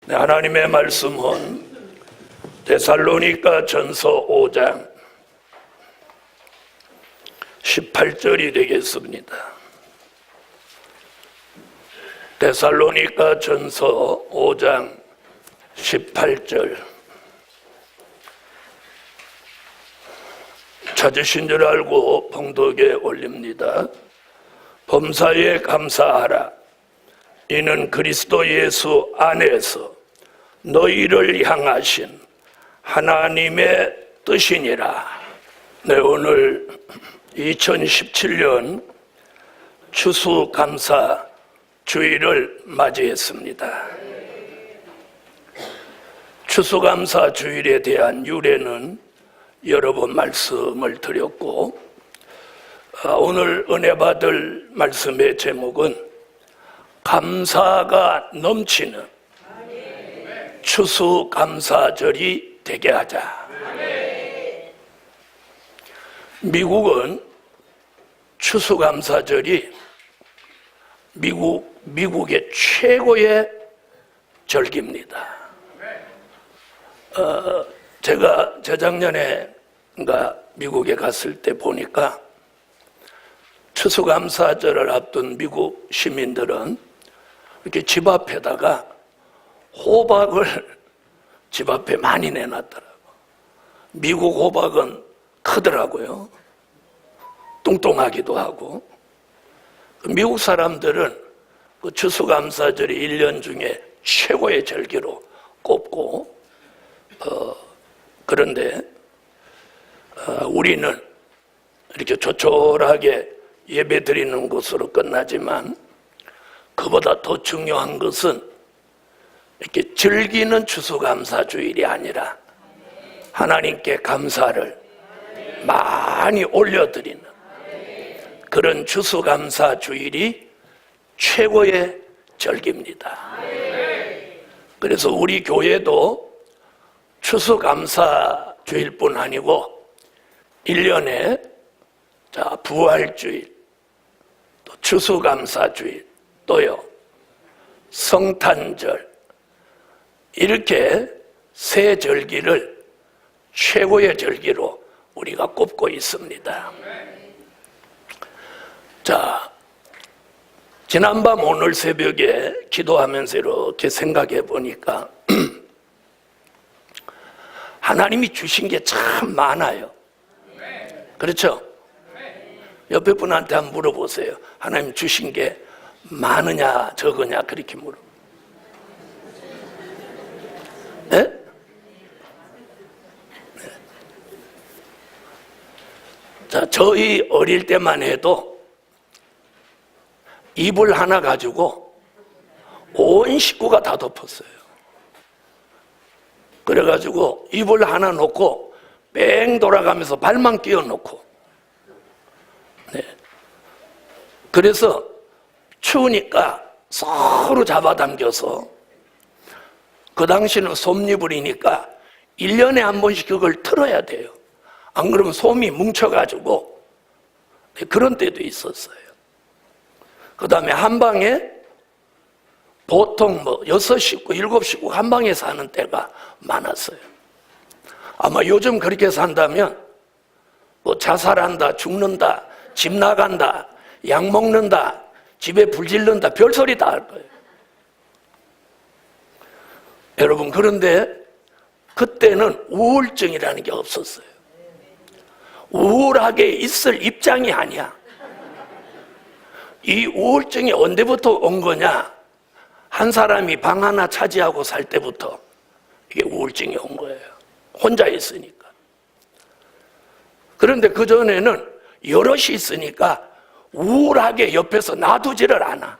하나님의 말씀은 데살로니가 전서 5장 18절이 되겠습니다. 데살로니가 전서 5장 18절. 찾으신 줄 알고 봉독에 올립니다. 범사에 감사하라. 이는 그리스도 예수 안에서 너희를 향하신 하나님의 뜻이니라. 네, 오늘 2017년 추수감사 주일을 맞이했습니다. 추수감사 주일에 대한 유래는 여러 번 말씀을 드렸고, 오늘 은혜 받을 말씀의 제목은 감사가 넘치는 추수감사절이 되게 하자. 미국은 추수감사절이 미국의 최고의 절기입니다. 제가 재작년에인가 미국에 갔을 때 보니까 추수감사절을 앞둔 미국 시민들은 이렇게 집 앞에다가 호박을 집 앞에 많이 내놨더라고요. 미국 호박은 크더라고요. 뚱뚱하기도 하고. 미국 사람들은 그 추수감사절이 1년 중에 최고의 절기로 꼽고, 그런데 우리는 이렇게 조촐하게 예배 드리는 것으로 끝나지만, 그보다 더 중요한 것은 이렇게 즐기는 추수감사주일이 아니라 하나님께 감사를 많이 올려드리는 그런 추수감사주일이 최고의 절기입니다. 그래서 우리 교회도 추수감사주일뿐 아니고 1년에 부활주일, 또 추수감사주일, 또요 성탄절, 이렇게 세 절기를 최고의 절기로 우리가 꼽고 있습니다. 자, 지난밤 오늘 새벽에 기도하면서 이렇게 생각해 보니까 하나님이 주신 게 참 많아요. 그렇죠? 옆에 분한테 한번 물어보세요. 하나님 주신 게 많으냐 적으냐 그렇게 물어. 네? 네. 자, 저희 어릴 때만 해도 이불 하나 가지고 온 식구가 다 덮었어요. 그래가지고 이불 하나 놓고 뺑 돌아가면서 발만 끼워 놓고, 네. 그래서 추우니까 서로 잡아당겨서, 그 당시는 솜이불이니까 1년에 한 번씩 그걸 틀어야 돼요. 안 그러면 솜이 뭉쳐가지고, 그런 때도 있었어요. 그 다음에 한 방에 보통 6식구, 7식구 한 방에 사는 때가 많았어요. 아마 요즘 그렇게 산다면 자살한다, 죽는다, 집 나간다, 약 먹는다, 집에 불 질른다, 별소리 다 할 거예요. 여러분, 그런데 그때는 우울증이라는 게 없었어요. 우울하게 있을 입장이 아니야. 이 우울증이 언제부터 온 거냐? 한 사람이 방 하나 차지하고 살 때부터 이게 우울증이 온 거예요. 혼자 있으니까. 그런데 그전에는 여럿이 있으니까 우울하게 옆에서 놔두지를 않아.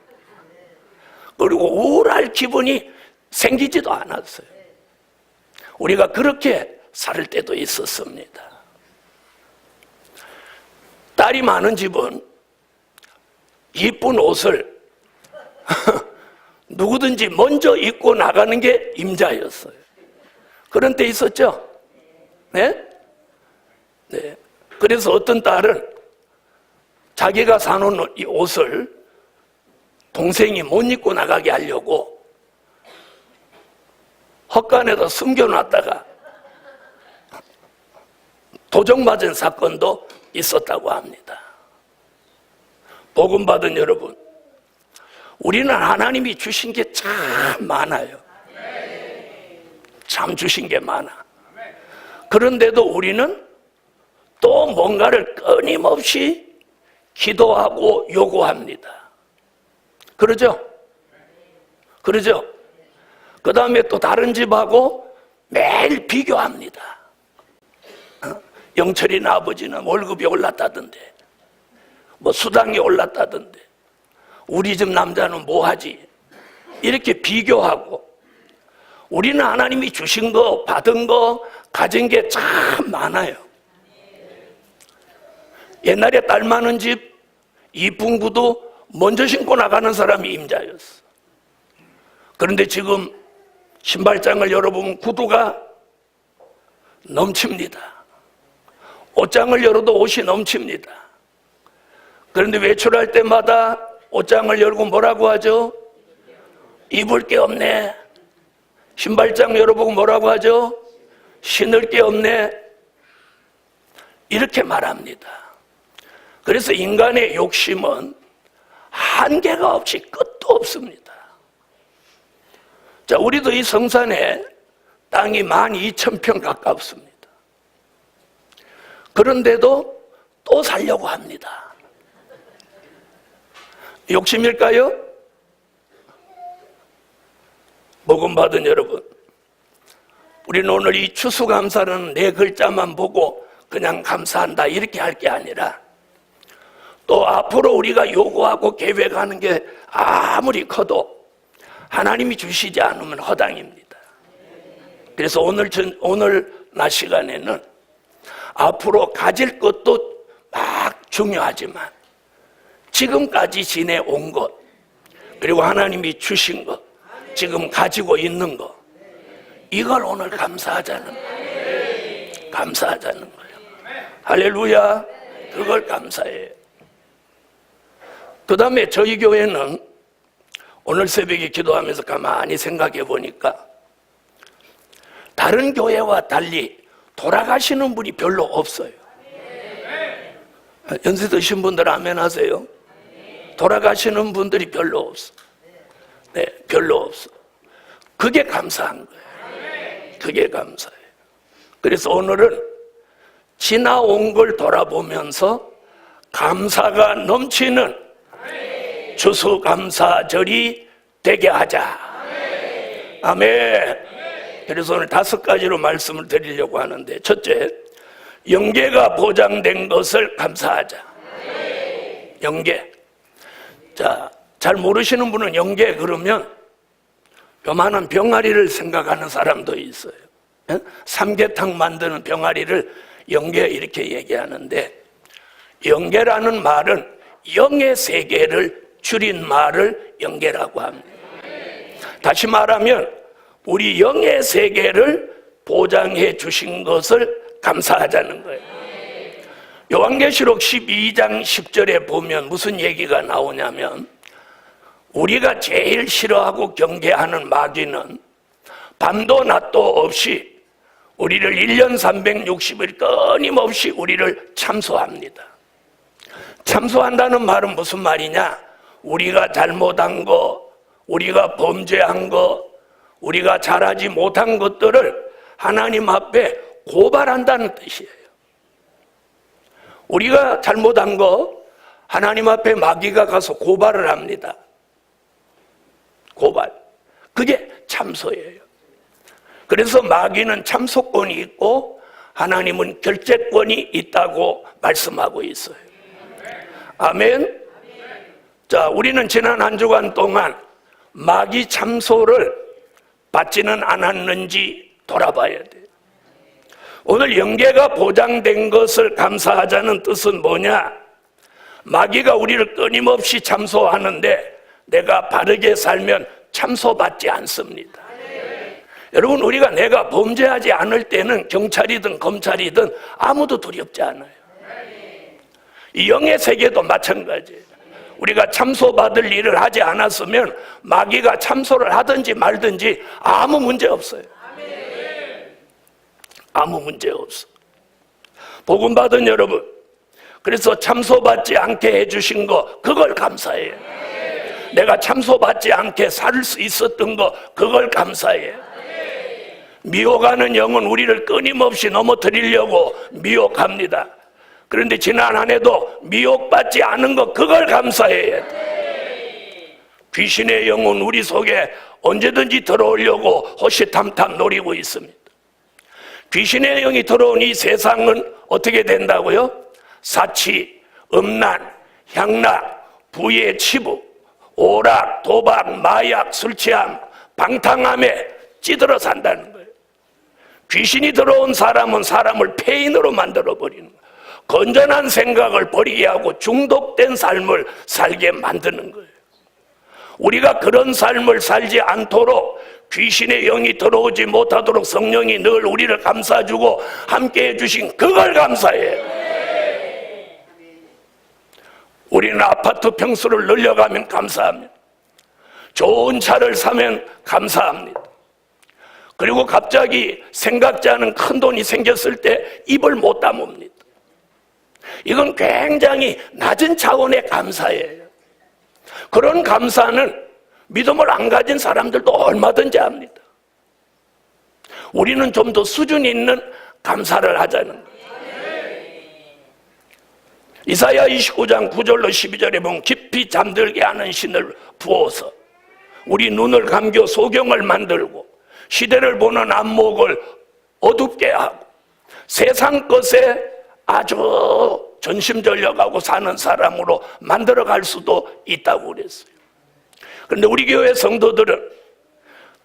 그리고 우울할 기분이 생기지도 않았어요. 우리가 그렇게 살 때도 있었습니다. 딸이 많은 집은 이쁜 옷을 누구든지 먼저 입고 나가는 게 임자였어요. 그런 때 있었죠? 네? 네. 그래서 어떤 딸은 자기가 사놓은 이 옷을 동생이 못 입고 나가게 하려고 헛간에다 숨겨놨다가 도적 맞은 사건도 있었다고 합니다. 복음 받은 여러분, 우리는 하나님이 주신 게 참 많아요. 참 주신 게 많아. 그런데도 우리는 또 뭔가를 끊임없이 기도하고 요구합니다. 그러죠? 그러죠? 그 다음에 또 다른 집하고 매일 비교합니다. 영철이네 아버지는 월급이 올랐다던데, 뭐 수당이 올랐다던데, 우리 집 남자는 뭐 하지? 이렇게 비교하고, 우리는 하나님이 주신 거, 받은 거, 가진 게 참 많아요. 옛날에 딸 많은 집, 이쁜 구두 먼저 신고 나가는 사람이 임자였어. 그런데 지금 신발장을 열어보면 구두가 넘칩니다. 옷장을 열어도 옷이 넘칩니다. 그런데 외출할 때마다 옷장을 열고 뭐라고 하죠? 입을 게 없네. 신발장 열어보고 뭐라고 하죠? 신을 게 없네. 이렇게 말합니다. 그래서 인간의 욕심은 한계가 없이 끝도 없습니다. 자, 우리도 이 성산에 땅이 12,000평 가깝습니다. 그런데도 또 살려고 합니다. 욕심일까요? 복음 받은 여러분, 우리는 오늘 이 추수감사는 네 글자만 보고 그냥 감사한다 이렇게 할 게 아니라, 또 앞으로 우리가 요구하고 계획하는 게 아무리 커도 하나님이 주시지 않으면 허당입니다. 그래서 오늘 낮 시간에는 앞으로 가질 것도 막 중요하지만 지금까지 지내온 것, 그리고 하나님이 주신 것, 지금 가지고 있는 것, 이걸 오늘 감사하자는 거예요. 감사하자는 거예요. 할렐루야. 그걸 감사해요. 그 다음에 저희 교회는 오늘 새벽에 기도하면서 가만히 생각해 보니까 다른 교회와 달리 돌아가시는 분이 별로 없어요. 연세 드신 분들 아멘 하세요. 돌아가시는 분들이 별로 없어. 네, 별로 없어. 그게 감사한 거예요. 그게 감사해요. 그래서 오늘은 지나온 걸 돌아보면서 감사가 넘치는 추수감사절이 되게 하자. 아멘. 그래서 오늘 5가지로 말씀을 드리려고 하는데, 첫째, 영계가 보장된 것을 감사하자. 영계. 자, 잘 모르시는 분은 영계 그러면 요만한 병아리를 생각하는 사람도 있어요. 삼계탕 만드는 병아리를 영계 이렇게 얘기하는데, 영계라는 말은 영의 세계를 줄인 말을 영계라고 합니다. 다시 말하면 우리 영의 세계를 보장해 주신 것을 감사하자는 거예요. 요한계시록 12장 10절에 보면 무슨 얘기가 나오냐면, 우리가 제일 싫어하고 경계하는 마귀는 밤도 낮도 없이 우리를 1년 360일 끊임없이 우리를 참소합니다. 참소한다는 말은 무슨 말이냐? 우리가 잘못한 거, 우리가 범죄한 거, 우리가 잘하지 못한 것들을 하나님 앞에 고발한다는 뜻이에요. 우리가 잘못한 거 하나님 앞에 마귀가 가서 고발을 합니다. 고발. 그게 참소예요. 그래서 마귀는 참소권이 있고 하나님은 결재권이 있다고 말씀하고 있어요. 아멘. 자, 우리는 지난 한 주간 동안 마귀 참소를 받지는 않았는지 돌아봐야 돼요. 오늘 영계가 보장된 것을 감사하자는 뜻은 뭐냐? 마귀가 우리를 끊임없이 참소하는데 내가 바르게 살면 참소받지 않습니다. 여러분, 우리가 내가 범죄하지 않을 때는 경찰이든 검찰이든 아무도 두렵지 않아요. 이 영의 세계도 마찬가지예요. 우리가 참소받을 일을 하지 않았으면 마귀가 참소를 하든지 말든지 아무 문제 없어요. 아무 문제 없어. 복음 받은 여러분, 그래서 참소받지 않게 해주신 거, 그걸 감사해요. 내가 참소받지 않게 살 수 있었던 거, 그걸 감사해요. 미혹하는 영은 우리를 끊임없이 넘어뜨리려고 미혹합니다. 그런데 지난 한 해도 미혹받지 않은 거, 그걸 감사해야 돼. 귀신의 영은 우리 속에 언제든지 들어오려고 호시탐탐 노리고 있습니다. 귀신의 영이 들어온 이 세상은 어떻게 된다고요? 사치, 음란, 향락, 부의 치부, 오락, 도박, 마약, 술 취함, 방탕함에 찌들어 산다는 거예요. 귀신이 들어온 사람은 사람을 폐인으로 만들어버리는 거예요. 건전한 생각을 버리게 하고 중독된 삶을 살게 만드는 거예요. 우리가 그런 삶을 살지 않도록 귀신의 영이 들어오지 못하도록 성령이 늘 우리를 감싸주고 함께 해주신 그걸 감사해요. 우리는 아파트 평수를 늘려가면 감사합니다. 좋은 차를 사면 감사합니다. 그리고 갑자기 생각지 않은 큰 돈이 생겼을 때 입을 못 다뭅니다. 이건 굉장히 낮은 차원의 감사예요. 그런 감사는 믿음을 안 가진 사람들도 얼마든지 합니다. 우리는 좀 더 수준 있는 감사를 하자는 거예요. 이사야 29장 9절로 12절에 보면 깊이 잠들게 하는 신을 부어서 우리 눈을 감겨 소경을 만들고 시대를 보는 안목을 어둡게 하고 세상 것에 아주 전심전력하고 사는 사람으로 만들어갈 수도 있다고 그랬어요. 그런데 우리 교회 성도들은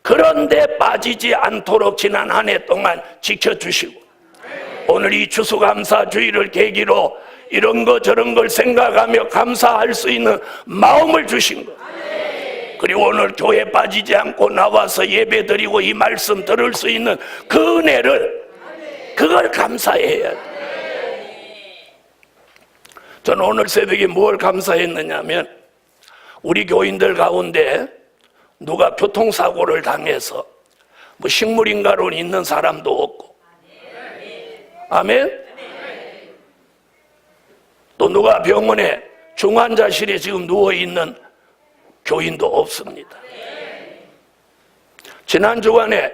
그런데 빠지지 않도록 지난 한 해 동안 지켜주시고 오늘 이 추수감사 주일을 계기로 이런 거 저런 걸 생각하며 감사할 수 있는 마음을 주신 것. 그리고 오늘 교회 빠지지 않고 나와서 예배 드리고 이 말씀 들을 수 있는 그 은혜를, 그걸 감사해야 돼. 저는 오늘 새벽에 뭘 감사했느냐면 우리 교인들 가운데 누가 교통사고를 당해서 뭐 식물인가로 있는 사람도 없고, 아멘? 또 누가 병원에 중환자실에 지금 누워있는 교인도 없습니다. 지난 주간에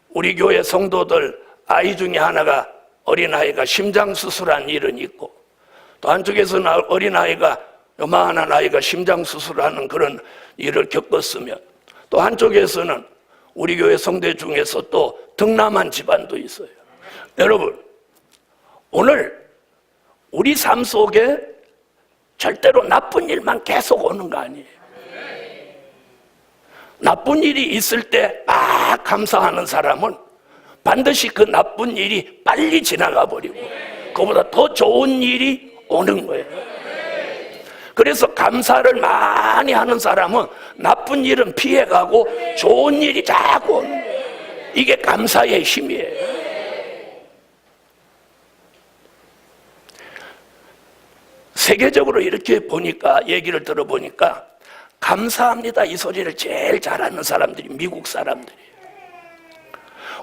우리 교회 성도들 아이 중에 하나가, 어린아이가 심장수술한 일은 있고, 또 한쪽에서는 어린아이가, 요만한 아이가 심장수술하는 그런 일을 겪었으면, 또 한쪽에서는 우리 교회 성대 중에서 또 등남한 집안도 있어요. 여러분, 오늘 우리 삶 속에 절대로 나쁜 일만 계속 오는 거 아니에요. 나쁜 일이 있을 때 막 감사하는 사람은 반드시 그 나쁜 일이 빨리 지나가 버리고 그보다 더 좋은 일이 오는 거예요. 그래서 감사를 많이 하는 사람은 나쁜 일은 피해가고 좋은 일이 자꾸 오는 거예요. 이게 감사의 힘이에요. 세계적으로 이렇게 보니까, 얘기를 들어보니까 감사합니다 이 소리를 제일 잘하는 사람들이 미국 사람들이에요.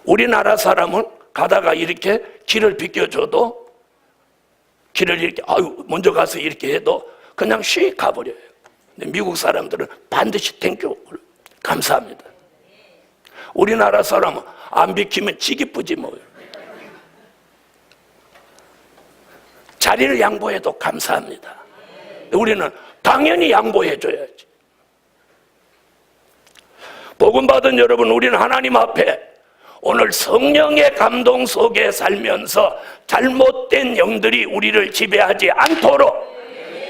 우리나라 사람은 가다가 이렇게 길을 비켜줘도, 길을 이렇게 먼저 가서 이렇게 해도 그냥 씩 가버려요. 근데 미국 사람들은 반드시 땡큐, 감사합니다. 우리나라 사람은 안 비키면 지기쁘지 뭐예요. 자리를 양보해도 감사합니다. 우리는 당연히 양보해줘야지. 복음 받은 여러분, 우리는 하나님 앞에 오늘 성령의 감동 속에 살면서 잘못된 영들이 우리를 지배하지 않도록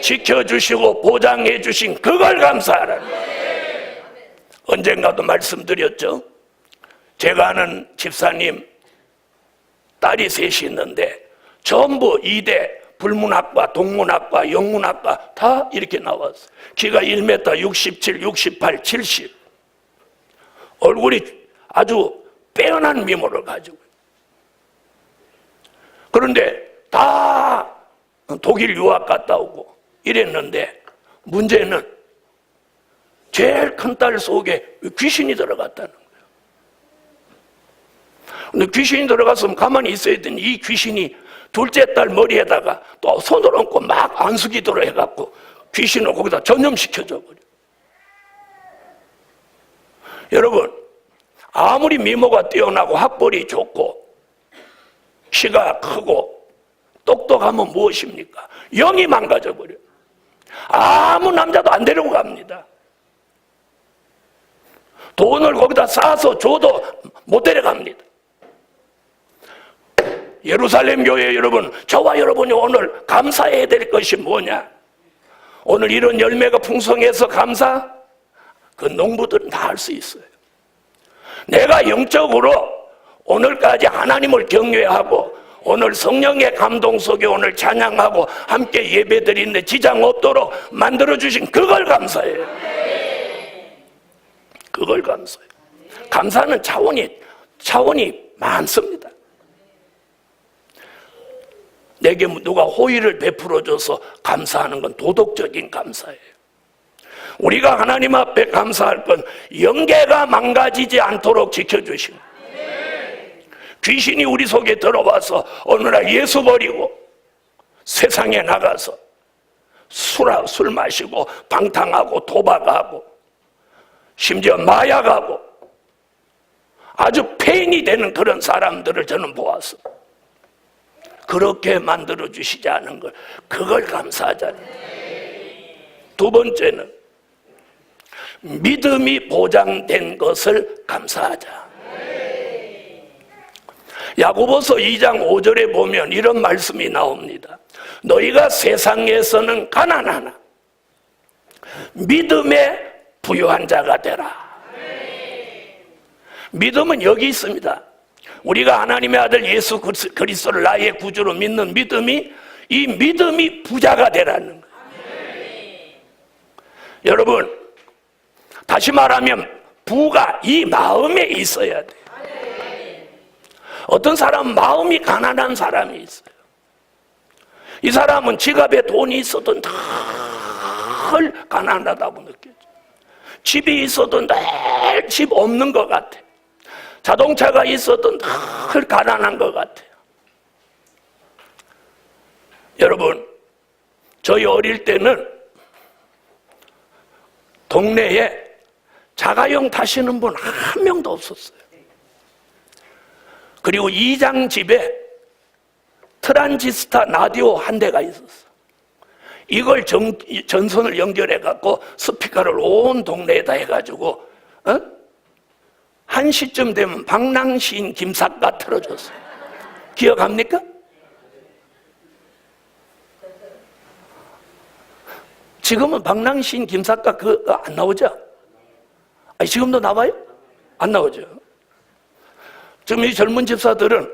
지켜주시고 보장해 주신 그걸 감사하라는 거예요. 언젠가도 말씀드렸죠. 제가 아는 집사님 딸이 셋이 있는데 전부 이대 불문학과, 동문학과, 영문학과 다 이렇게 나왔어요. 키가 1m 67, 68, 70. 얼굴이 아주 빼어난 미모를 가지고. 그런데 다 독일 유학 갔다 오고 이랬는데 문제는 제일 큰 딸 속에 귀신이 들어갔다는 거예요. 근데 귀신이 들어갔으면 가만히 있어야 되니 이 귀신이 둘째 딸 머리에다가 또 손을 얹고 막 안수기도를 해갖고 귀신을 거기다 전염시켜줘 버려. 여러분, 아무리 미모가 뛰어나고 학벌이 좋고 키가 크고 똑똑하면 무엇입니까? 영이 망가져 버려. 아무 남자도 안 데리고 갑니다. 돈을 거기다 쌓아서 줘도 못 데려갑니다. 예루살렘 교회 여러분, 저와 여러분이 오늘 감사해야 될 것이 뭐냐? 오늘 이런 열매가 풍성해서 감사? 그 농부들은 다 할 수 있어요. 내가 영적으로 오늘까지 하나님을 경외하고 오늘 성령의 감동 속에 오늘 찬양하고 함께 예배드리는데 지장 없도록 만들어주신 그걸 감사해요. 그걸 감사해요. 감사는 차원이 많습니다. 내게 누가 호의를 베풀어줘서 감사하는 건 도덕적인 감사예요. 우리가 하나님 앞에 감사할 건 영계가 망가지지 않도록 지켜주시고, 귀신이 우리 속에 들어와서 어느 날 예수 버리고 세상에 나가서 술 마시고 방탕하고 도박하고 심지어 마약하고 아주 폐인이 되는 그런 사람들을 저는 보았어. 그렇게 만들어주시지 않은 걸, 그걸 감사하잖아요. 두 번째는 믿음이 보장된 것을 감사하자. 야고보서 2장 5절에 보면 이런 말씀이 나옵니다. 너희가 세상에서는 가난하나 믿음에 부유한 자가 되라. 믿음은 여기 있습니다. 우리가 하나님의 아들 예수 그리스도를 나의 구주로 믿는 믿음이, 이 믿음이 부자가 되라는 거예요. 여러분, 다시 말하면 부가 이 마음에 있어야 돼요. 어떤 사람은 마음이 가난한 사람이 있어요. 이 사람은 지갑에 돈이 있어도 늘 가난하다고 느껴져. 집이 있어도 늘 집 없는 것 같아. 자동차가 있어도 늘 가난한 것 같아요. 여러분, 저희 어릴 때는 동네에 자가용 타시는 분 한 명도 없었어요. 그리고 이장 집에 트란지스타 라디오 한 대가 있었어. 이걸 전선을 연결해 갖고 스피커를 온 동네에다 해가지고 한 시쯤 되면 방랑시인 김삿갓 틀어줬어요. 기억합니까? 지금은 방랑시인 김삿갓 그거 안 나오죠? 아니, 지금도 나와요? 안 나오죠? 지금 이 젊은 집사들은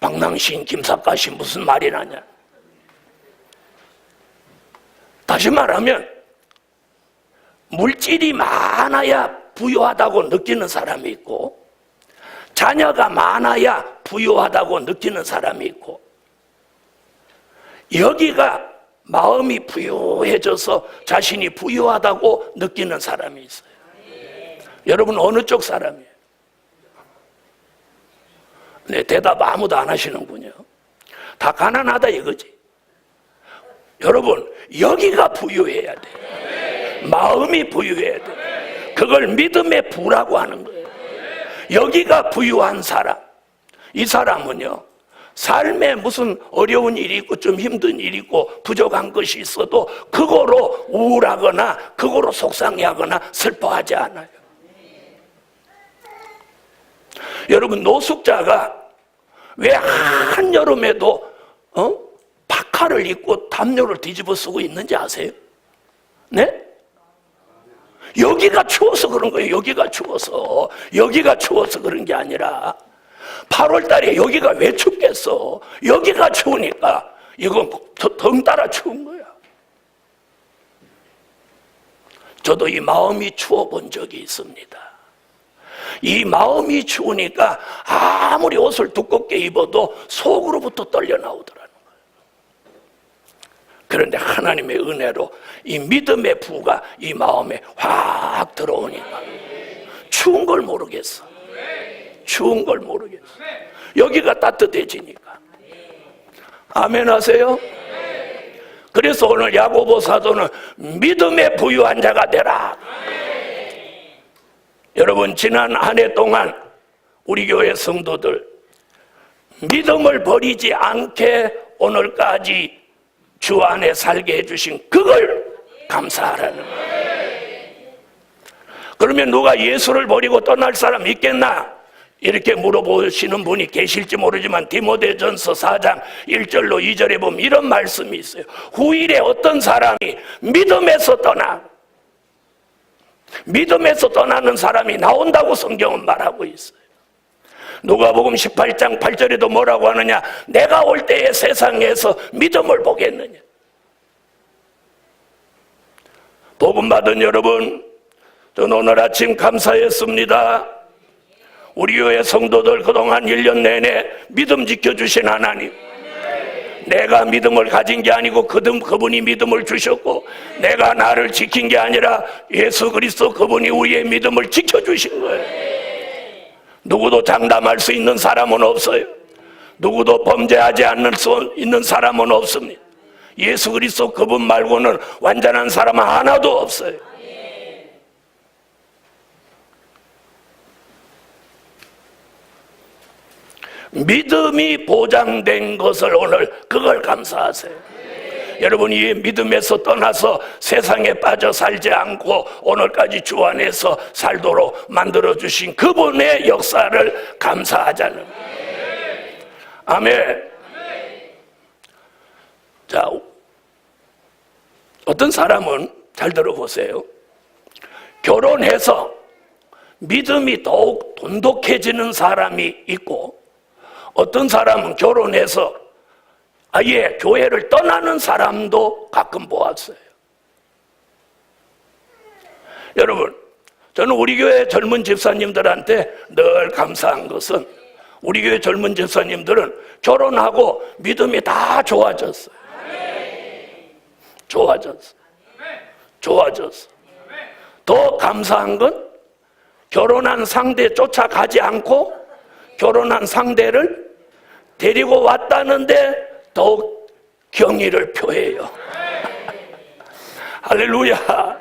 방랑시인 김삿갓이 무슨 말이 나냐? 다시 말하면 물질이 많아야 부유하다고 느끼는 사람이 있고, 자녀가 많아야 부유하다고 느끼는 사람이 있고, 여기가 마음이 부유해져서 자신이 부유하다고 느끼는 사람이 있어요. 여러분, 어느 쪽 사람이에요? 네, 대답 아무도 안 하시는군요. 다 가난하다 이거지. 여러분, 여기가 부유해야 돼. 마음이 부유해야 돼. 그걸 믿음의 부라고 하는 거예요. 여기가 부유한 사람. 이 사람은요, 삶에 무슨 어려운 일이 있고 좀 힘든 일이 있고 부족한 것이 있어도 그거로 우울하거나 그거로 속상해하거나 슬퍼하지 않아요. 여러분, 노숙자가 왜 한여름에도 파카를 입고 담요를 뒤집어 쓰고 있는지 아세요? 네? 여기가 추워서 그런 거예요. 여기가 추워서. 여기가 추워서 그런 게 아니라 8월 달에 여기가 왜 춥겠어? 여기가 추우니까 이건 덩따라 추운 거야. 저도 이 마음이 추워 본 적이 있습니다. 이 마음이 추우니까 아무리 옷을 두껍게 입어도 속으로부터 떨려 나오더라는 거예요. 그런데 하나님의 은혜로 이 믿음의 부가 이 마음에 확 들어오니까 추운 걸 모르겠어. 추운 걸 모르겠어요. 여기가 따뜻해지니까. 아멘 하세요? 그래서 오늘 야고보 사도는 믿음에 부유한 자가 되라. 여러분, 지난 한 해 동안 우리 교회 성도들 믿음을 버리지 않게 오늘까지 주 안에 살게 해주신 그걸 감사하라는 거예요. 그러면 누가 예수를 버리고 떠날 사람 있겠나? 이렇게 물어보시는 분이 계실지 모르지만 디모데전서 4장 1절로 2절에 보면 이런 말씀이 있어요. 후일에 어떤 사람이 믿음에서 떠나는 사람이 나온다고 성경은 말하고 있어요. 누가복음 18장 8절에도 뭐라고 하느냐? 내가 올 때에 세상에서 믿음을 보겠느냐? 복음 받은 여러분, 저는 오늘 아침 감사했습니다. 우리 교회 성도들 그동안 1년 내내 믿음 지켜주신 하나님, 내가 믿음을 가진 게 아니고 그분이 믿음을 주셨고, 내가 나를 지킨 게 아니라 예수 그리스도 그분이 우리의 믿음을 지켜주신 거예요. 누구도 장담할 수 있는 사람은 없어요. 누구도 범죄하지 않을 수 있는 사람은 없습니다. 예수 그리스도 그분 말고는 완전한 사람은 하나도 없어요. 믿음이 보장된 것을 오늘 그걸 감사하세요. 여러분이 믿음에서 떠나서 세상에 빠져 살지 않고 오늘까지 주 안에서 살도록 만들어주신 그분의 역사를 감사하자는 거예요. 아멘. 자, 어떤 사람은 잘 들어보세요. 결혼해서 믿음이 더욱 돈독해지는 사람이 있고, 어떤 사람은 결혼해서 아예 교회를 떠나는 사람도 가끔 보았어요. 여러분, 저는 우리 교회 젊은 집사님들한테 늘 감사한 것은 우리 교회 젊은 집사님들은 결혼하고 믿음이 다 좋아졌어요. 좋아졌어. 더 감사한 건 결혼한 상대 쫓아가지 않고 결혼한 상대를 데리고 왔다는데 더욱 경의를 표해요. 할렐루야.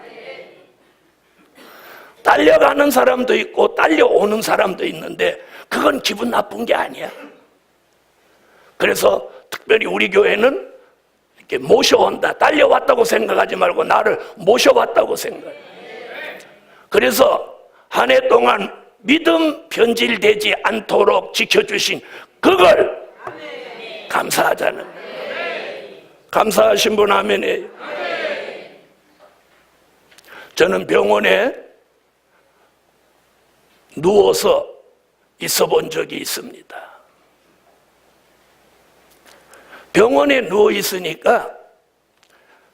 딸려가는 사람도 있고 딸려오는 사람도 있는데 그건 기분 나쁜 게 아니야. 그래서 특별히 우리 교회는 이렇게 모셔온다. 딸려왔다고 생각하지 말고 나를 모셔왔다고 생각해. 그래서 한 해 동안 믿음 변질되지 않도록 지켜주신 그걸 감사하자는 거예요. 감사하신 분 아멘이에요. 저는 병원에 누워서 있어 본 적이 있습니다. 병원에 누워 있으니까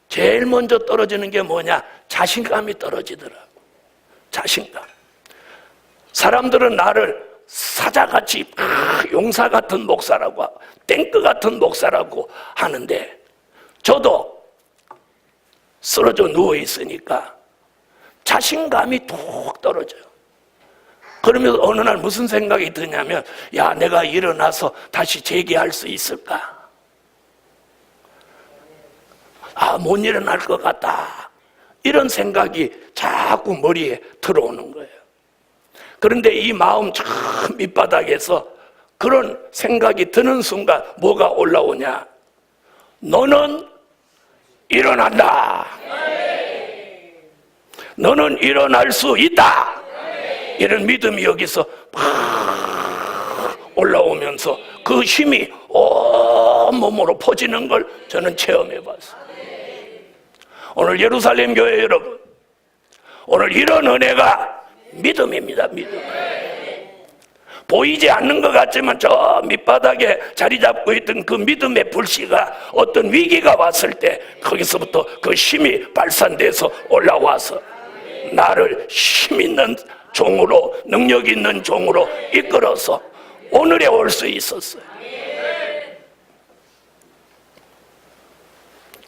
제일 먼저 떨어지는 게 뭐냐? 자신감이 떨어지더라고. 자신감. 사람들은 나를 사자같이 용사 같은 목사라고, 탱크 같은 목사라고 하는데 저도 쓰러져 누워 있으니까 자신감이 툭 떨어져요. 그러면서 어느 날 무슨 생각이 드냐면, 야, 내가 일어나서 다시 재기할 수 있을까? 못 일어날 것 같다. 이런 생각이 자꾸 머리에 들어오는 거예요. 그런데 이 마음 저 밑바닥에서 그런 생각이 드는 순간 뭐가 올라오냐? 너는 일어난다. 너는 일어날 수 있다. 이런 믿음이 여기서 팍 올라오면서 그 힘이 온몸으로 퍼지는 걸 저는 체험해 봤어요. 오늘 예루살렘 교회 여러분, 오늘 이런 은혜가 믿음입니다. 믿음. 보이지 않는 것 같지만 저 밑바닥에 자리 잡고 있던 그 믿음의 불씨가 어떤 위기가 왔을 때 거기서부터 그 힘이 발산돼서 올라와서 나를 힘 있는 종으로, 능력 있는 종으로 이끌어서 오늘에 올 수 있었어요.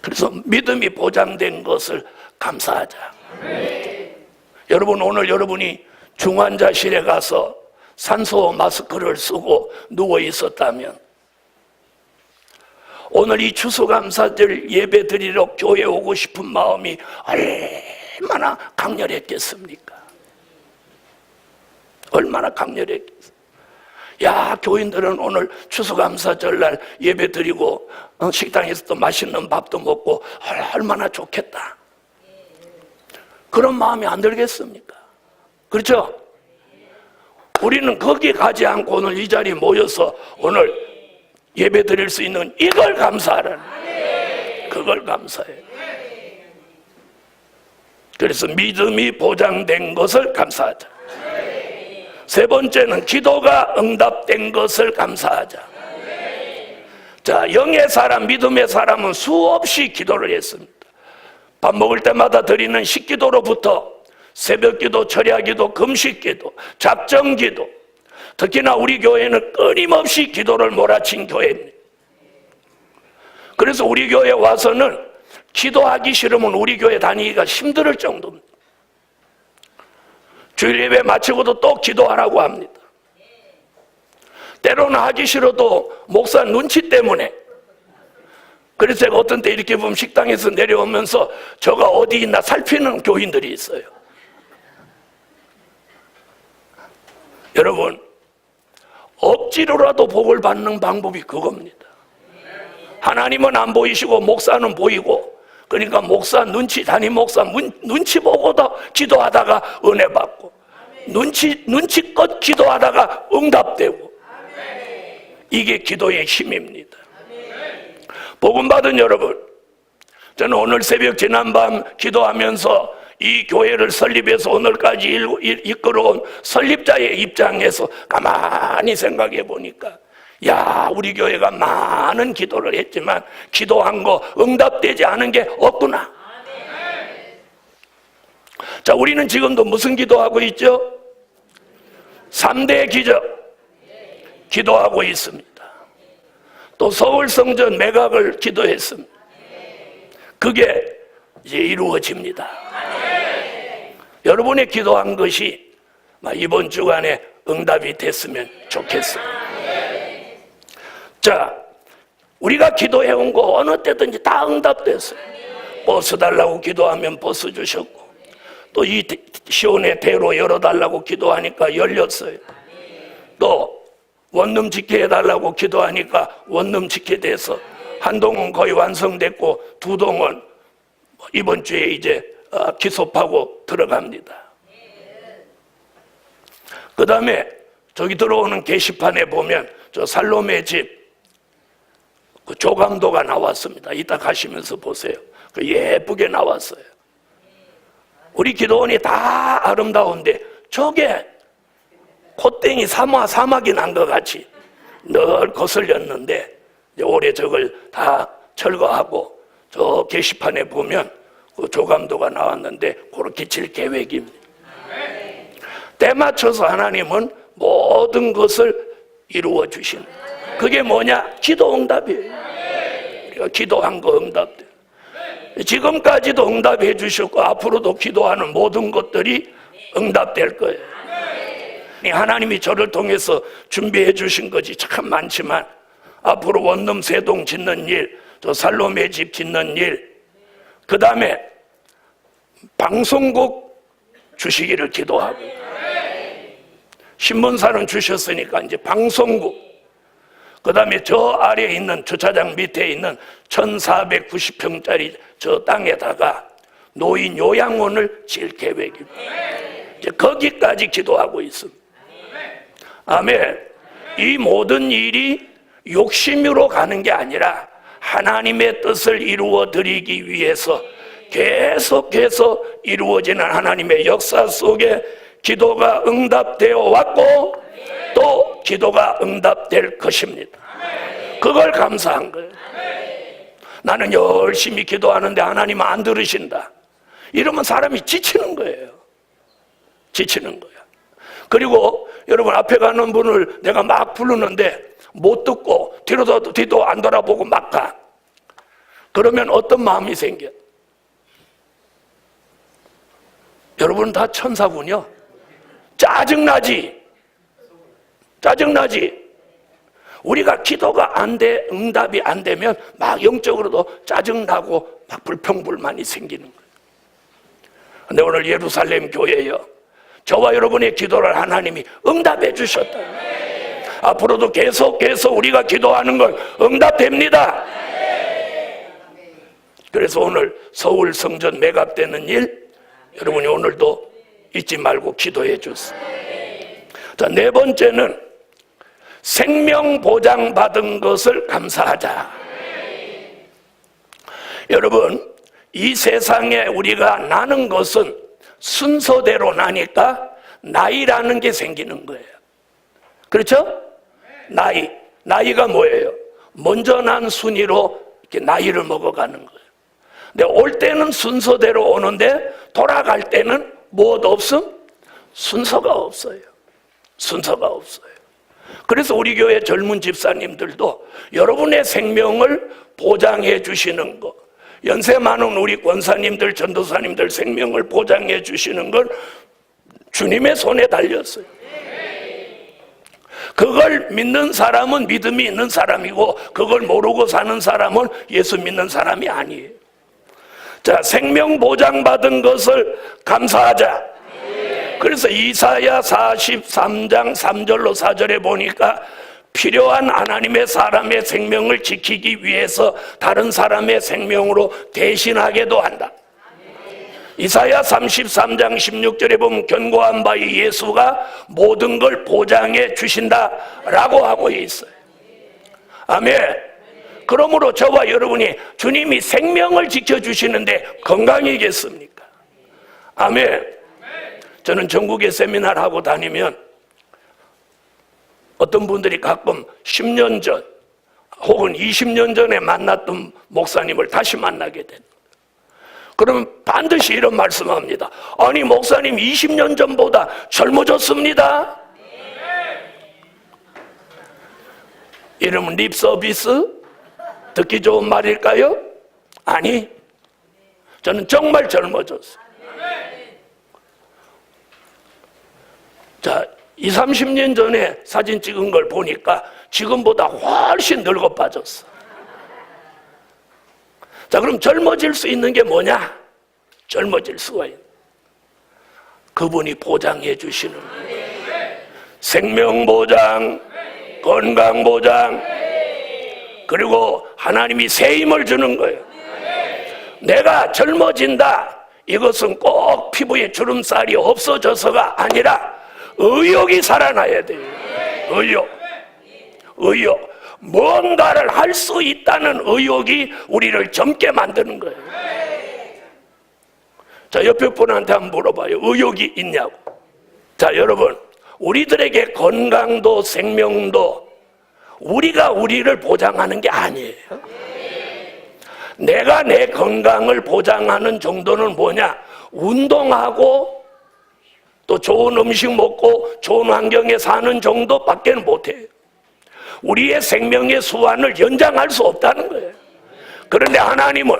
그래서 믿음이 보장된 것을 감사하자. 여러분, 오늘 여러분이 중환자실에 가서 산소 마스크를 쓰고 누워 있었다면 오늘 이 추수감사절 예배 드리러 교회 오고 싶은 마음이 얼마나 강렬했겠습니까? 얼마나 강렬했겠습니까? 야, 교인들은 오늘 추수감사절날 예배 드리고 식당에서 또 맛있는 밥도 먹고 얼마나 좋겠다. 그런 마음이 안 들겠습니까? 그렇죠? 우리는 거기 가지 않고 오늘 이 자리에 모여서 오늘 예배 드릴 수 있는 이걸 감사하라는, 그걸 감사해요. 그래서 믿음이 보장된 것을 감사하자. 세 번째는 기도가 응답된 것을 감사하자. 자, 영의 사람, 믿음의 사람은 수없이 기도를 했습니다. 밥 먹을 때마다 드리는 식기도로부터 새벽기도, 철야기도, 금식기도, 작정기도, 특히나 우리 교회는 끊임없이 기도를 몰아친 교회입니다. 그래서 우리 교회에 와서는 기도하기 싫으면 우리 교회 다니기가 힘들 정도입니다. 주일 예배 마치고도 또 기도하라고 합니다. 때로는 하기 싫어도 목사 눈치 때문에. 그래서 제가 어떤 때 이렇게 보면 식당에서 내려오면서 저가 어디 있나 살피는 교인들이 있어요. 여러분, 억지로라도 복을 받는 방법이 그겁니다. 하나님은 안 보이시고 목사는 보이고, 그러니까 목사 눈치, 담임 목사 눈치 보고도 기도하다가 은혜 받고, 눈치껏 기도하다가 응답되고, 이게 기도의 힘입니다. 복음 받은 여러분, 저는 오늘 새벽 지난밤 기도하면서 이 교회를 설립해서 오늘까지 이끌어온 설립자의 입장에서 가만히 생각해 보니까, 야, 우리 교회가 많은 기도를 했지만 기도한 거 응답되지 않은 게 없구나. 자, 우리는 지금도 무슨 기도하고 있죠? 3대 기적 기도하고 있습니다. 또 서울성전 매각을 기도했습니다. 그게 이제 이루어집니다. 여러분의 기도한 것이 이번 주간에 응답이 됐으면 좋겠어요. 자, 우리가 기도해온 거 어느 때든지 다 응답됐어요. 버스 달라고 기도하면 버스 주셨고, 또 이 시온의 대로 열어달라고 기도하니까 열렸어요. 또 원룸 짓게 해달라고 기도하니까 원룸 짓게 돼서 한 동은 거의 완성됐고 두 동은 이번 주에 이제 기소하고 들어갑니다. 그 다음에 저기 들어오는 게시판에 보면 저 살로메 집 그 조감도가 나왔습니다. 이따 가시면서 보세요. 그 예쁘게 나왔어요. 우리 기도원이 다 아름다운데 저게 콧땡이 사막이 난 것 같이 늘 거슬렸는데 올해 저걸 다 철거하고 저 게시판에 보면 그 조감도가 나왔는데 그렇게 칠 계획입니다. 때 맞춰서 하나님은 모든 것을 이루어 주십니다. 그게 뭐냐? 기도 응답이에요. 우리가 기도한 거 응답돼요. 지금까지도 응답해 주셨고 앞으로도 기도하는 모든 것들이 응답될 거예요. 하나님이 저를 통해서 준비해 주신 것이 참 많지만 앞으로 원룸 세동 짓는 일, 저 살로메 집 짓는 일, 그 다음에 방송국 주시기를 기도하고, 신문사는 주셨으니까 이제 방송국, 그 다음에 저 아래에 있는 주차장 밑에 있는 1490평짜리 저 땅에다가 노인 요양원을 지을 계획입니다. 이제 거기까지 기도하고 있습니다. 아멘. 이 모든 일이 욕심으로 가는 게 아니라 하나님의 뜻을 이루어 드리기 위해서 계속해서 이루어지는 하나님의 역사 속에 기도가 응답되어 왔고 또 기도가 응답될 것입니다. 그걸 감사한 거예요. 나는 열심히 기도하는데 하나님은 안 들으신다. 이러면 사람이 지치는 거예요. 지치는 거야. 그리고 여러분 앞에 가는 분을 내가 막 부르는데 못 듣고 뒤도 안 돌아보고 막 가. 그러면 어떤 마음이 생겨? 여러분 다 천사군요. 짜증나지? 짜증나지? 우리가 기도가 안 돼, 응답이 안 되면 막 영적으로도 짜증나고 막 불평불만이 생기는 거예요. 근데 오늘 예루살렘 교회요, 저와 여러분의 기도를 하나님이 응답해 주셨다. 앞으로도 계속 우리가 기도하는 걸 응답됩니다. 그래서 오늘 서울 성전 매각되는 일, 여러분이 오늘도 잊지 말고 기도해 주세요. 자, 네 번째는 생명 보장 받은 것을 감사하자. 여러분, 이 세상에 우리가 나는 것은 순서대로 나니까 나이라는 게 생기는 거예요. 그렇죠? 나이가 뭐예요? 먼저 난 순위로 이렇게 나이를 먹어가는 거예요. 근데 올 때는 순서대로 오는데 돌아갈 때는 무엇 없음? 순서가 없어요. 순서가 없어요. 그래서 우리 교회 젊은 집사님들도 여러분의 생명을 보장해 주시는 것, 연세 많은 우리 권사님들, 전도사님들 생명을 보장해 주시는 걸 주님의 손에 달렸어요. 그걸 믿는 사람은 믿음이 있는 사람이고, 그걸 모르고 사는 사람은 예수 믿는 사람이 아니에요. 자, 생명 보장받은 것을 감사하자. 그래서 이사야 43장 3절로 4절에 보니까 필요한 하나님의 사람의 생명을 지키기 위해서 다른 사람의 생명으로 대신하게도 한다. 이사야 33장 16절에 보면 견고한 바의 예수가 모든 걸 보장해 주신다라고 하고 있어요. 아멘. 그러므로 저와 여러분이 주님이 생명을 지켜주시는데 건강이겠습니까? 아멘. 저는 전국에 세미나를 하고 다니면 어떤 분들이 가끔 10년 전 혹은 20년 전에 만났던 목사님을 다시 만나게 됩니다. 그러면 반드시 이런 말씀합니다. 아니, 목사님 20년 전보다 젊어졌습니다. 이러면 립 서비스? 듣기 좋은 말일까요? 아니, 저는 정말 젊어졌어요. 자, 20, 30년 전에 사진 찍은 걸 보니까 지금보다 훨씬 늙어 빠졌어. 자, 그럼 젊어질 수 있는 게 뭐냐? 젊어질 수가 있는, 그분이 보장해 주시는 거예요. 생명 보장, 건강 보장, 그리고 하나님이 새 힘을 주는 거예요. 내가 젊어진다, 이것은 꼭 피부에 주름살이 없어져서가 아니라 의욕이 살아나야 돼요. 의욕. 뭔가를 할 수 있다는 의욕이 우리를 젊게 만드는 거예요. 자, 옆에 분한테 한번 물어봐요. 의욕이 있냐고. 자, 여러분, 우리들에게 건강도 생명도 우리가 우리를 보장하는 게 아니에요. 내가 내 건강을 보장하는 정도는 뭐냐? 운동하고 또 좋은 음식 먹고 좋은 환경에 사는 정도밖에 못해요. 우리의 생명의 수완을 연장할 수 없다는 거예요. 그런데 하나님은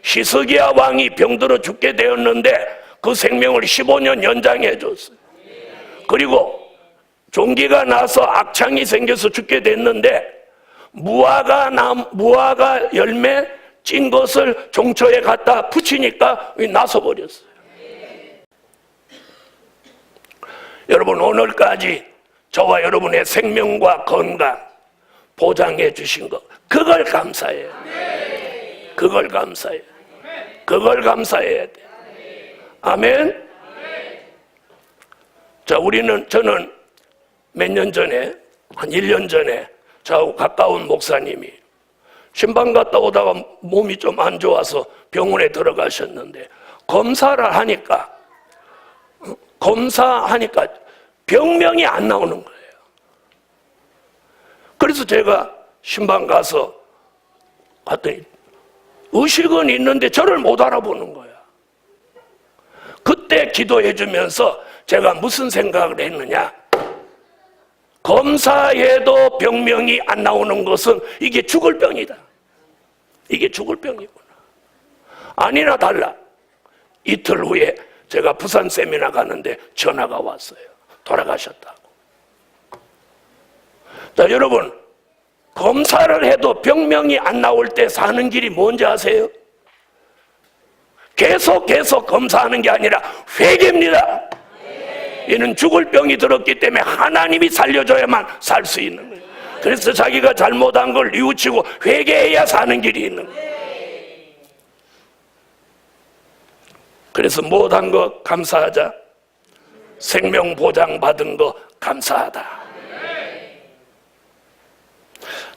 히스기야 왕이 병들어 죽게 되었는데 그 생명을 15년 연장해 줬어요. 그리고 종기가 나서 악창이 생겨서 죽게 됐는데 무화과 열매 찐 것을 종초에 갖다 붙이니까 나서 버렸어요. 여러분, 오늘까지 저와 여러분의 생명과 건강 보장해 주신 것, 그걸 감사해요. 그걸 감사해요. 그걸 감사해야 돼. 아멘. 자, 저는 몇 년 전에, 한 1년 전에 저하고 가까운 목사님이 신방 갔다 오다가 몸이 좀 안 좋아서 병원에 들어가셨는데 검사하니까 병명이 안 나오는 거예요. 그래서 제가 신방 가서 봤더니 의식은 있는데 저를 못 알아보는 거야. 그때 기도해 주면서 제가 무슨 생각을 했느냐, 검사해도 병명이 안 나오는 것은 이게 죽을 병이다. 이게 죽을 병이구나. 아니나 달라, 이틀 후에 제가 부산 세미나 가는데 전화가 왔어요. 돌아가셨다고. 자, 여러분, 검사를 해도 병명이 안 나올 때 사는 길이 뭔지 아세요? 계속 검사하는 게 아니라 회개입니다. 이는 죽을 병이 들었기 때문에 하나님이 살려줘야만 살 수 있는 거예요. 그래서 자기가 잘못한 걸 뉘우치고 회개해야 사는 길이 있는 거예요. 그래서 못한 거 감사하자. 생명 보장 받은 거 감사하다.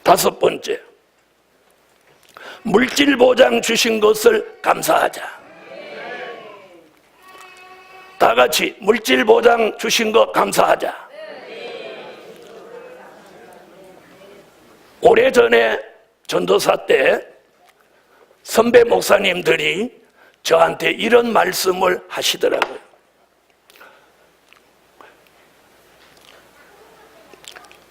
다섯 번째, 물질 보장 주신 것을 감사하자. 다 같이 물질 보장 주신 것 감사하자. 오래전에 전도사 때 선배 목사님들이 저한테 이런 말씀을 하시더라고요.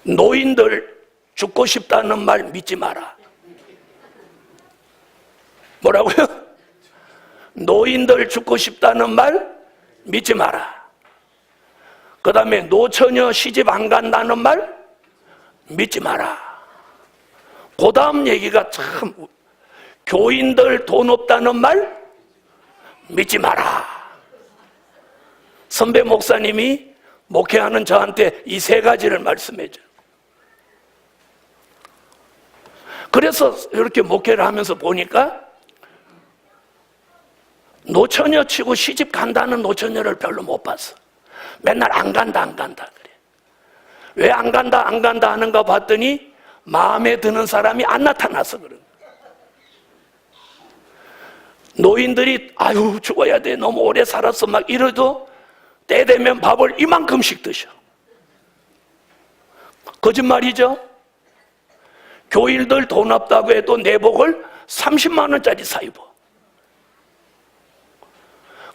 노인들 죽고 싶다는 말 믿지 마라. 뭐라고요? 노인들 죽고 싶다는 말 믿지 마라. 그 다음에 노처녀 시집 안 간다는 말 믿지 마라. 그 다음 얘기가 참, 교인들 돈 없다는 말 믿지 마라. 선배 목사님이 목회하는 저한테 이 세 가지를 말씀해 줘요. 그래서 이렇게 목회를 하면서 보니까 노처녀 치고 시집 간다는 노처녀를 별로 못 봤어. 맨날 안 간다 그래. 왜 안 간다 하는가 봤더니 마음에 드는 사람이 안 나타나서 그런 거야. 노인들이 아유 죽어야 돼, 너무 오래 살았어 막 이러도 때 되면 밥을 이만큼씩 드셔. 거짓말이죠? 교인들 돈 없다고 해도 내복을 30만 원짜리 사 입어.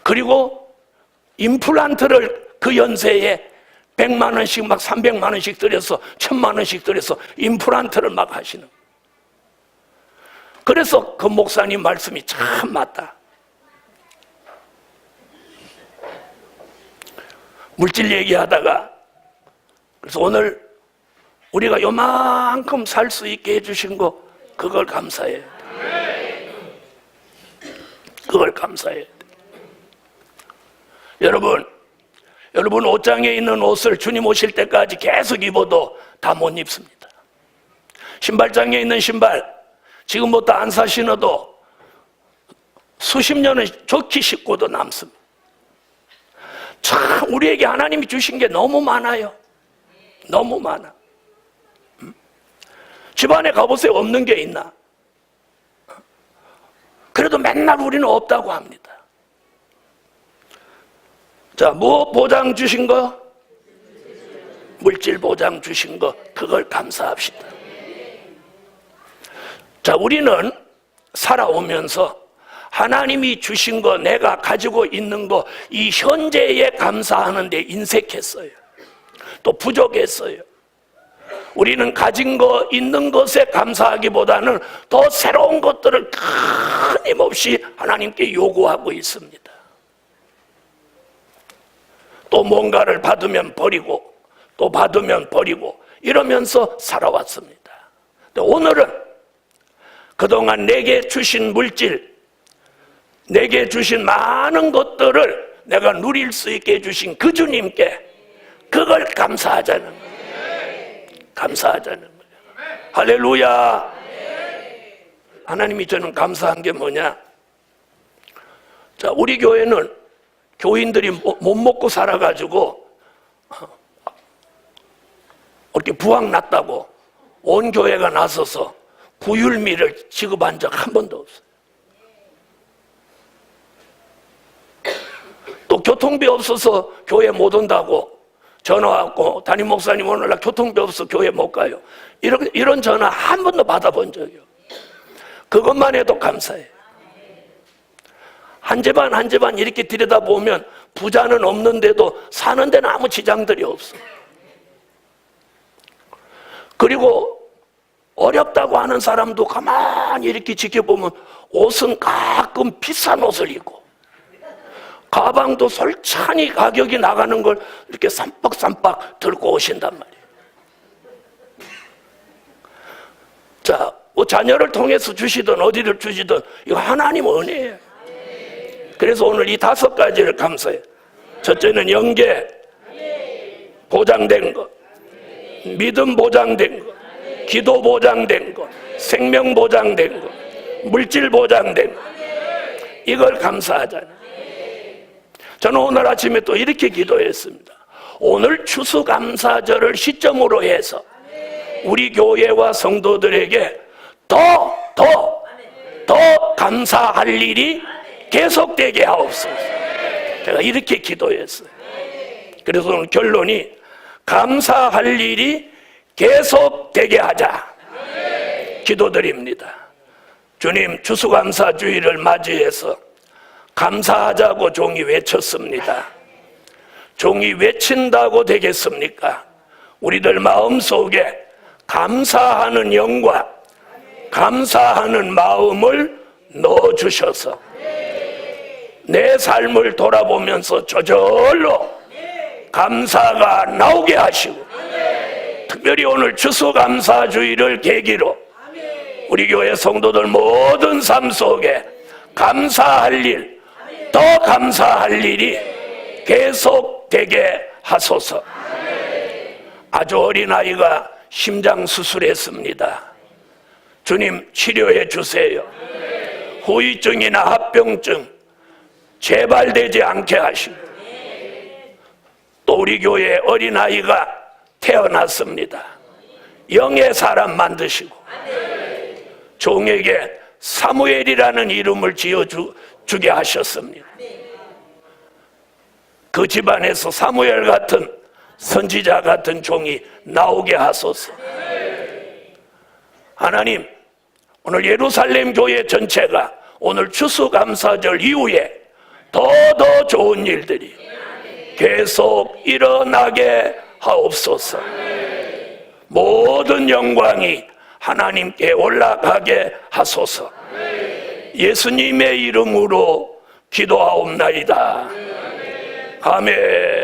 그리고 임플란트를 그 연세에 100만 원씩 막 300만 원씩 들여서 1000만 원씩 들여서 임플란트를 막 하시는. 그래서 그 목사님 말씀이 참 맞다. 물질 얘기하다가 그래서 오늘 우리가 요만큼 살 수 있게 해주신 거 그걸 감사해요. 그걸 감사해요. 여러분 옷장에 있는 옷을 주님 오실 때까지 계속 입어도 다 못 입습니다. 신발장에 있는 신발 지금부터 안 사 신어도 수십 년은 좋게 신고도 남습니다. 참 우리에게 하나님이 주신 게 너무 많아요. 너무 많아. 집안에 가보세요. 없는 게 있나? 그래도 맨날 우리는 없다고 합니다. 자, 무엇 보장 주신 거? 물질 보장 주신 거, 그걸 감사합시다. 자, 우리는 살아오면서 하나님이 주신 거, 내가 가지고 있는 거, 이 현재에 감사하는데 인색했어요. 또 부족했어요. 우리는 가진 거, 있는 것에 감사하기보다는 더 새로운 것들을 끊임없이 하나님께 요구하고 있습니다. 또 뭔가를 받으면 버리고, 또 받으면 버리고, 이러면서 살아왔습니다. 오늘은 그동안 내게 주신 물질, 내게 주신 많은 것들을 내가 누릴 수 있게 해주신 그 주님께 그걸 감사하자는 거예요. 감사하자는 거예요. 할렐루야. 하나님이 저는 감사한 게 뭐냐? 자, 우리 교회는 교인들이 못 먹고 살아가지고 이렇게 부황 났다고 온 교회가 나서서 구휼미를 지급한 적 한 번도 없어요. 또 교통비 없어서 교회 못 온다고 전화 왔고, 담임 목사님 오늘날 교통비 없어 교회 못 가요. 이런 전화 한 번도 받아본 적이요. 그것만 해도 감사해요. 한 집안 한 집안 이렇게 들여다보면 부자는 없는데도 사는 데는 아무 지장들이 없어. 그리고 어렵다고 하는 사람도 가만히 이렇게 지켜보면 옷은 가끔 비싼 옷을 입고, 가방도 솔찬히 가격이 나가는 걸 이렇게 쌈박쌈박 들고 오신단 말이에요. 자, 뭐 자녀를 통해서 주시든 어디를 주시든 이거 하나님 은혜예요. 그래서 오늘 이 5가지를 감사해요. 첫째는 영계 보장된 것, 믿음 보장된 것, 기도 보장된 것, 생명 보장된 것, 물질 보장된 것, 이걸 감사하잖아요. 저는 오늘 아침에 또 이렇게 기도했습니다. 오늘 추수감사절을 시점으로 해서 우리 교회와 성도들에게 더 감사할 일이 계속되게 하옵소서. 제가 이렇게 기도했어요. 그래서 오늘 결론이 감사할 일이 계속되게 하자. 기도드립니다. 주님, 추수감사주의를 맞이해서 감사하자고 종이 외쳤습니다. 종이 외친다고 되겠습니까? 우리들 마음속에 감사하는 영과 감사하는 마음을 넣어주셔서 내 삶을 돌아보면서 저절로 감사가 나오게 하시고, 특별히 오늘 추수감사주의를 계기로 우리 교회 성도들 모든 삶 속에 감사할 일, 더 감사할 일이 계속되게 하소서. 아주 어린아이가 심장 수술했습니다. 주님, 치료해 주세요. 후유증이나 합병증 재발되지 않게 하시고, 또 우리 교회에 어린아이가 태어났습니다. 영의 사람 만드시고 종에게 사무엘이라는 이름을 지어주게 하셨습니다. 그 집안에서 사무엘 같은 선지자 같은 종이 나오게 하소서. 하나님, 오늘 예루살렘 교회 전체가 오늘 추수감사절 이후에 더 좋은 일들이 계속 일어나게 하옵소서. 모든 영광이 하나님께 올라가게 하소서. 예수님의 이름으로 기도하옵나이다. 아멘.